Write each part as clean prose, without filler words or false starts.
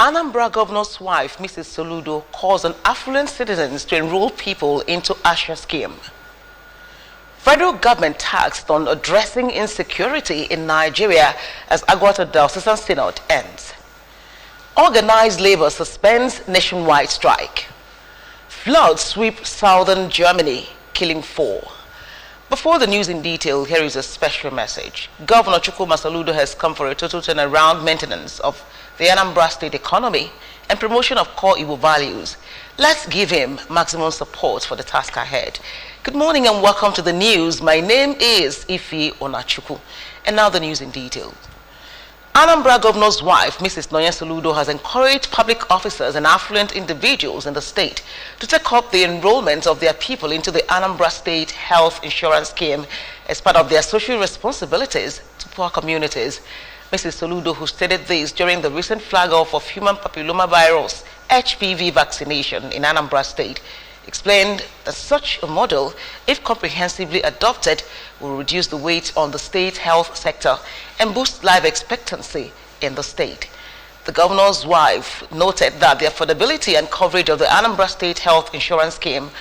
Anambra Governor's wife, Mrs. Soludo, calls on affluent citizens to enroll people into ASHA scheme. Federal government tasked on addressing insecurity in Nigeria as Agwata Diocesan Synod ends. Organized labor suspends nationwide strike. Floods sweep southern Germany, killing 4. Before the news in detail, here is a special message. Governor Chukwuma Soludo has come for a total turnaround maintenance of the Anambra State economy and promotion of core Igbo values. Let's give him maximum support for the task ahead. Good morning and welcome to the news. My name is Ife Onachukwu. And now the news in detail. Anambra Governor's wife, Mrs. Nonya Soludo, has encouraged public officers and affluent individuals in the state to take up the enrollment of their people into the Anambra State Health Insurance Scheme as part of their social responsibilities to poor communities. Mrs. Soludo, who stated this during the recent flag-off of human papillomavirus HPV vaccination in Anambra State, explained that such a model, if comprehensively adopted, will reduce the weight on the state health sector and boost life expectancy in the state. The governor's wife noted that the affordability and coverage of the Anambra State Health Insurance Scheme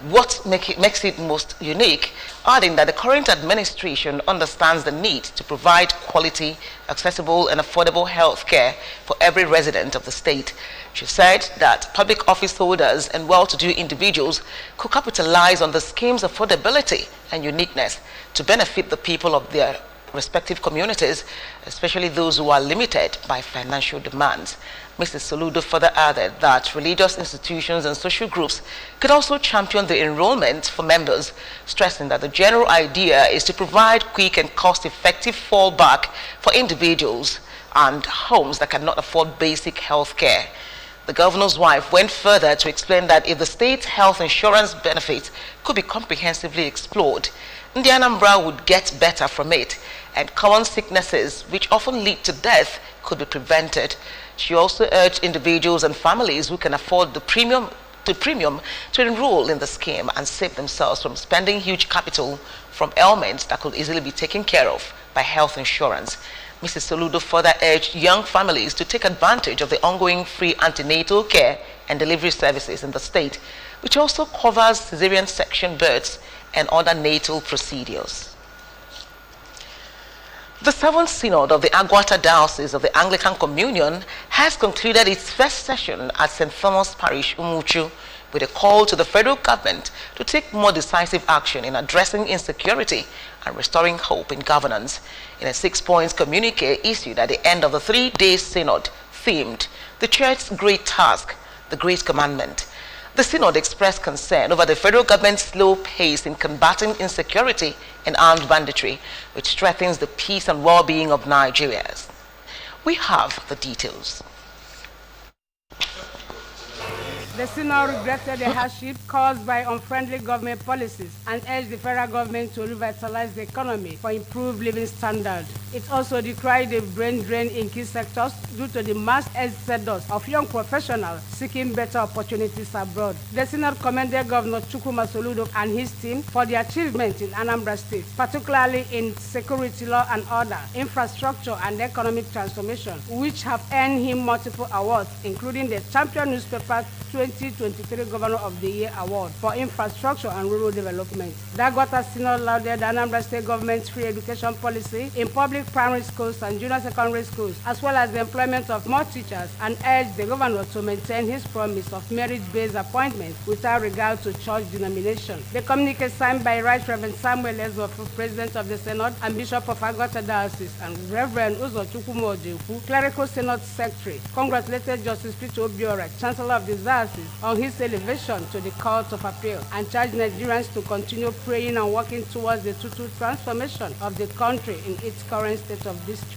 what makes it most unique, adding that the current administration understands the need to provide quality, accessible and affordable health care for every resident of the state. She said that public office holders and well-to-do individuals could capitalize on the scheme's affordability and uniqueness to benefit the people of their respective communities, especially those who are limited by financial demands. Mrs. Soludo further added that religious institutions and social groups could also champion the enrollment for members, stressing that the general idea is to provide quick and cost-effective fallback for individuals and homes that cannot afford basic health care. The governor's wife went further to explain that if the state health insurance benefits could be comprehensively explored, the Anambra would get better from it, and common sicknesses which often lead to death could be prevented. She also urged individuals and families who can afford the premium to enroll in the scheme and save themselves from spending huge capital from ailments that could easily be taken care of by health insurance. Mrs. Soludo further urged young families to take advantage of the ongoing free antenatal care and delivery services in the state, which also covers cesarean section births and other natal procedures. The 7th Synod of the Agwata Diocese of the Anglican Communion has concluded its first session at St. Thomas Parish, Umuchu, with a call to the federal government to take more decisive action in addressing insecurity and restoring hope in governance. In a 6-point communique issued at the end of the 3-day synod themed "The Church's Great Task, the Great Commandment," the synod expressed concern over the federal government's slow pace in combating insecurity and armed banditry, which threatens the peace and well-being of Nigerians. We have the details. The synod regretted the hardship caused by unfriendly government policies and urged the federal government to revitalize the economy for improved living standards. It also decried the brain drain in key sectors due to the mass exodus of young professionals seeking better opportunities abroad. The synod commended Governor Chukwuma Soludo and his team for the achievements in Anambra State, particularly in security, law and order, infrastructure and economic transformation, which have earned him multiple awards, including the Champion Newspaper 2023 Governor of the Year Award for Infrastructure and Rural Development. The Agwata Synod lauded the Anambra State government's free education policy in public primary schools and junior secondary schools, as well as the employment of more teachers, and urged the governor to maintain his promise of merit-based appointments without regard to church denomination. The communique signed by Right Reverend Samuel Ezofu, President of the Synod and Bishop of Agwata Diocese, and Reverend Uzo Chukwuma Ojeukwu, Clerical Synod Secretary, congratulated Justice Peter Obiora, Chancellor of the Diocese, on his elevation to the Court of Appeal, and charged Nigerians to continue praying and working towards the total transformation of the country in its current state of distress.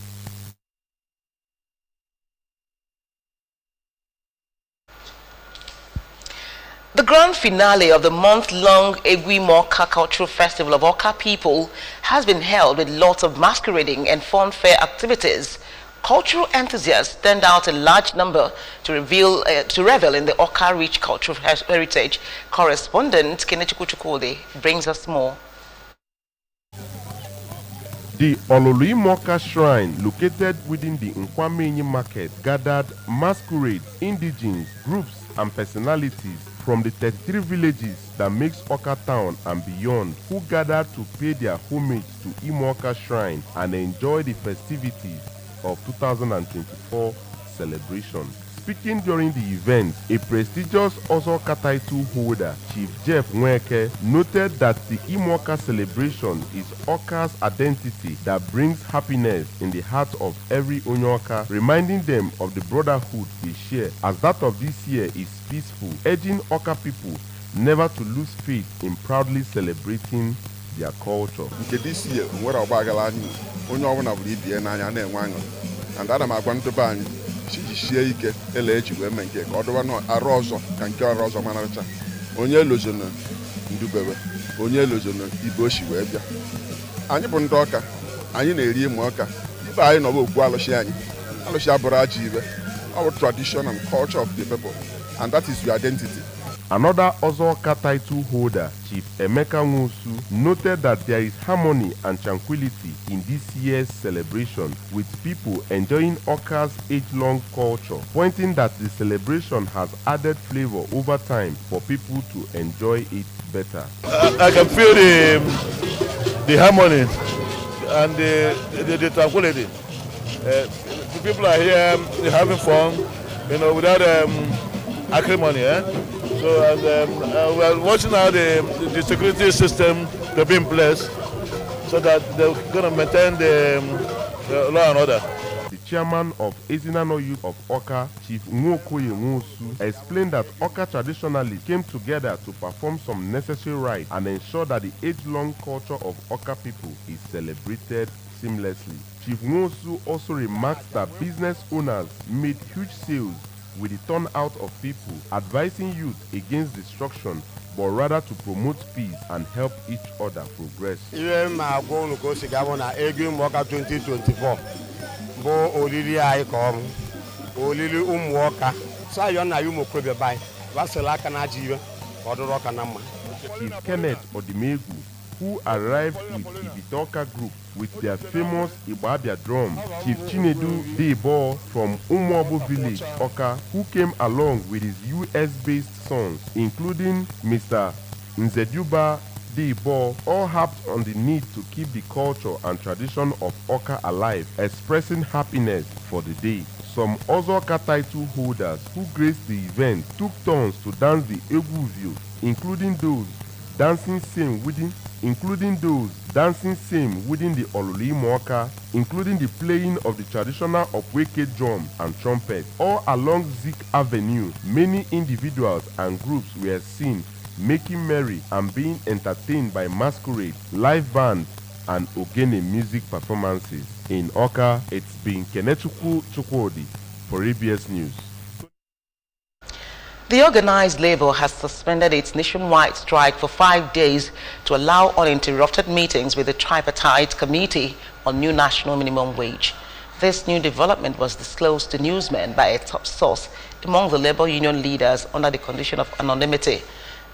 The grand finale of the month-long Egwi Moka Cultural Festival of Oka people has been held with lots of masquerading and fun-fair activities. Cultural enthusiasts turned out a large number to revel in the Oka-rich cultural heritage. Correspondent Kenichi Kuchukode brings us more. The Ololuimoka Shrine, located within the Nkwamenyi Market, gathered masquerades, indigenes, groups, and personalities from the 33 villages that makes Awka town and beyond, who gathered to pay their homage to Imoka Shrine and enjoy the festivities of 2024 celebration. Speaking during the event, a prestigious Ozoka title holder, Chief Jeff Nweke, noted that the Imoka celebration is Awka's identity that brings happiness in the heart of every Onyoka, reminding them of the brotherhood they share, as that of this year is peaceful, urging Awka people never to lose faith in proudly celebrating their culture. This year, and I'm going to shie ike ele eji wee mee nke ka ọ dụwa arụ ọzọ ka nke ọrụ ọzọ maracha onye elozona ndubebe onye elozona ibe oshi wee bịa anyị bụ ndị Awka anyị na-eri ịmụ ọka ibe anyị nọ bụ okwu alụsị anyị alụsị abụrụ aja ibe our tradition and culture of the people, and that is your identity. Another Ozoka title holder, Chief Emeka Nwosu, noted that there is harmony and tranquility in this year's celebration, with people enjoying Awka's age-long culture, pointing that the celebration has added flavor over time for people to enjoy it better. I can feel the harmony and the tranquility. The people are here having fun, without acrimony. So we are watching how the security system to be in place so that they're going to maintain the law and order. The chairman of Ezinano Youth of Awka, Chief Nwokoye Nwosu, explained that Awka traditionally came together to perform some necessary rites and ensure that the age-long culture of Awka people is celebrated seamlessly. Chief Nwosu also remarked that business owners made huge sales with the turnout of people, advising youth against destruction, but rather to promote peace and help each other progress. Even my goal to go na Imoka 2024. Bo olili ai kom, olili Awka. So you na you mo kwebe bai. Wasela kana jiwe, odoro kana ma. Chief Kenneth Odimegu, who arrived with Ibitoka group with their famous Ibabia drum, Chief Chinedu Debo from Umuobo village, Awka, who came along with his US-based sons, including Mr. Nzeduba Debo, all harped on the need to keep the culture and tradition of Awka alive, expressing happiness for the day. Some Ozoka title holders who graced the event took turns to dance the Egwuvio, including those dancing same within the Ololuimoka, including the playing of the traditional Opweke drum and trumpet. All along Zik Avenue, many individuals and groups were seen making merry and being entertained by masquerades, live bands, and Ogene music performances. In Awka, it's been Kenechukwu Chukwudi for ABS News. The organized labor has suspended its nationwide strike for 5 days to allow uninterrupted meetings with the tripartite committee on new national minimum wage. This new development was disclosed to newsmen by a top source among the labor union leaders under the condition of anonymity.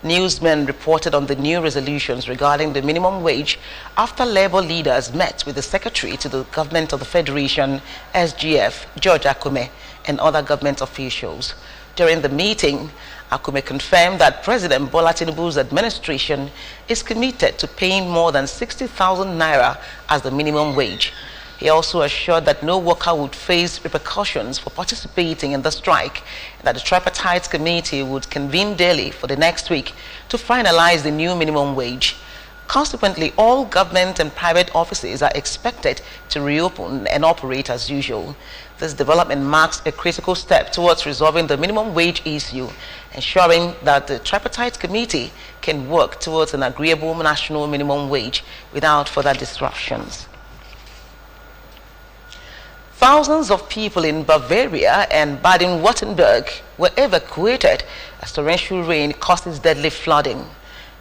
Newsmen reported on the new resolutions regarding the minimum wage after labor leaders met with the secretary to the government of the Federation, SGF, George Akume, and other government officials. During the meeting, Akume confirmed that President Bola Tinubu's administration is committed to paying more than 60,000 naira as the minimum wage. He also assured that no worker would face repercussions for participating in the strike, and that the tripartite committee would convene daily for the next week to finalize the new minimum wage. Consequently, all government and private offices are expected to reopen and operate as usual. This development marks a critical step towards resolving the minimum wage issue, ensuring that the tripartite committee can work towards an agreeable national minimum wage without further disruptions. Thousands of people in Bavaria and Baden-Württemberg were evacuated as torrential rain causes deadly flooding.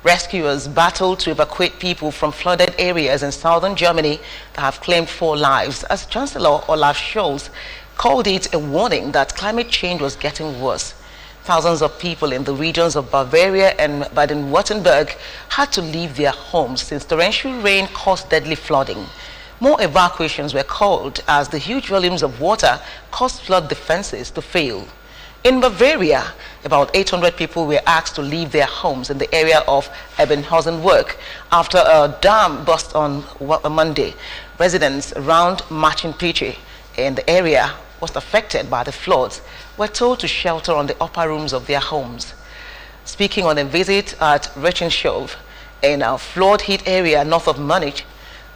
Rescuers battled to evacuate people from flooded areas in southern Germany that have claimed 4 lives, as Chancellor Olaf Scholz called it a warning that climate change was getting worse. Thousands of people in the regions of Bavaria and Baden-Württemberg had to leave their homes since torrential rain caused deadly flooding. More evacuations were called as the huge volumes of water caused flood defenses to fail. In Bavaria, about 800 people were asked to leave their homes in the area of Ebenhausenwerk after a dam burst on Monday. Residents around Machenpiche in the area was affected by the floods were told to shelter on the upper rooms of their homes. Speaking on a visit at Rechenshov in a flood-hit area north of Munich,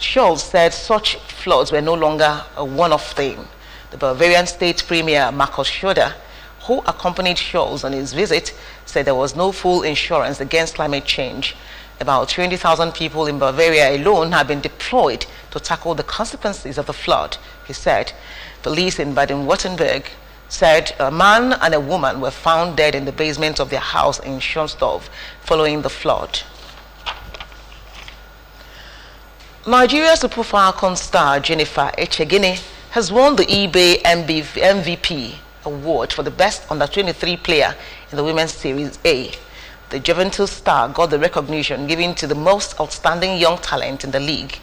Scholz said such floods were no longer a one-off thing. The Bavarian state premier Markus Söder, who accompanied Scholz on his visit, said there was no full insurance against climate change. About 20,000 people in Bavaria alone have been deployed to tackle the consequences of the flood, he said. Police in Baden-Württemberg said a man and a woman were found dead in the basement of their house in Schonsdorf following the flood. Nigeria Super Falcons star Jennifer Echegini has won the eBay MVP award for the best under-23 player in the Women's Series A. The Juventus star got the recognition given to the most outstanding young talent in the league.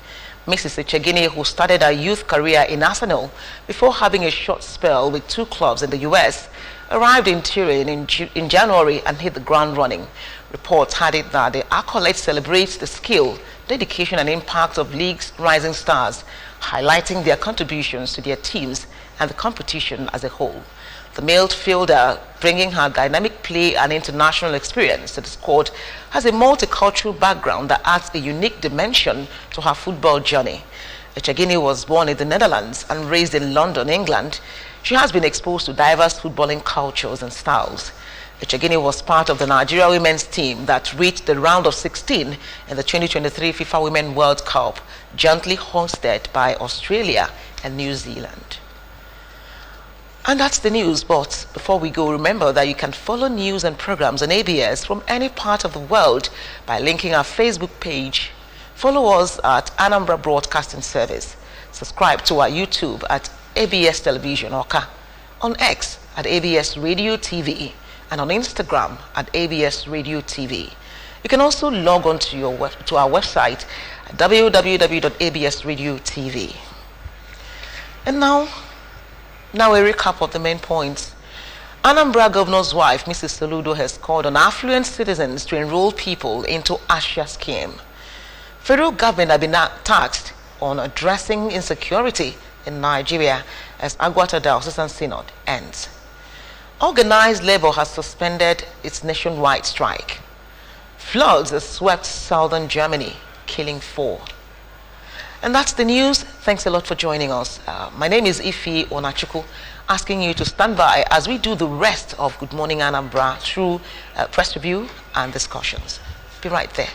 Mrs. Echegini, who started her youth career in Arsenal before having a short spell with 2 clubs in the US, arrived in Turin in January and hit the ground running. Reports had it that the accolade celebrates the skill, dedication and impact of league's rising stars, highlighting their contributions to their teams and the competition as a whole. The midfielder, bringing her dynamic play and international experience to the squad, has a multicultural background that adds a unique dimension to her football journey. Echegini was born in the Netherlands and raised in London, England. She has been exposed to diverse footballing cultures and styles. Echegini was part of the Nigeria women's team that reached the round of 16 in the 2023 FIFA Women World Cup, jointly hosted by Australia and New Zealand. And that's the news, but before we go, remember that you can follow news and programs on ABS from any part of the world by linking our Facebook page. Follow us at Anambra Broadcasting Service. Subscribe to our YouTube at ABS Television Oka, on X at ABS Radio TV, and on Instagram at ABS Radio TV. You can also log on to our website at www.absradiotv. And now a recap of the main points. Anambra Governor's wife, Mrs. Soludo, has called on affluent citizens to enroll people into ASHA scheme. Federal government have been tasked on addressing insecurity in Nigeria as Agwata Diocesan Synod ends. Organized labor has suspended its nationwide strike. Floods have swept southern Germany, killing 4. And that's the news. Thanks a lot for joining us. My name is Ifi Onachuku, asking you to stand by as we do the rest of Good Morning Anambra through press review and discussions. Be right there.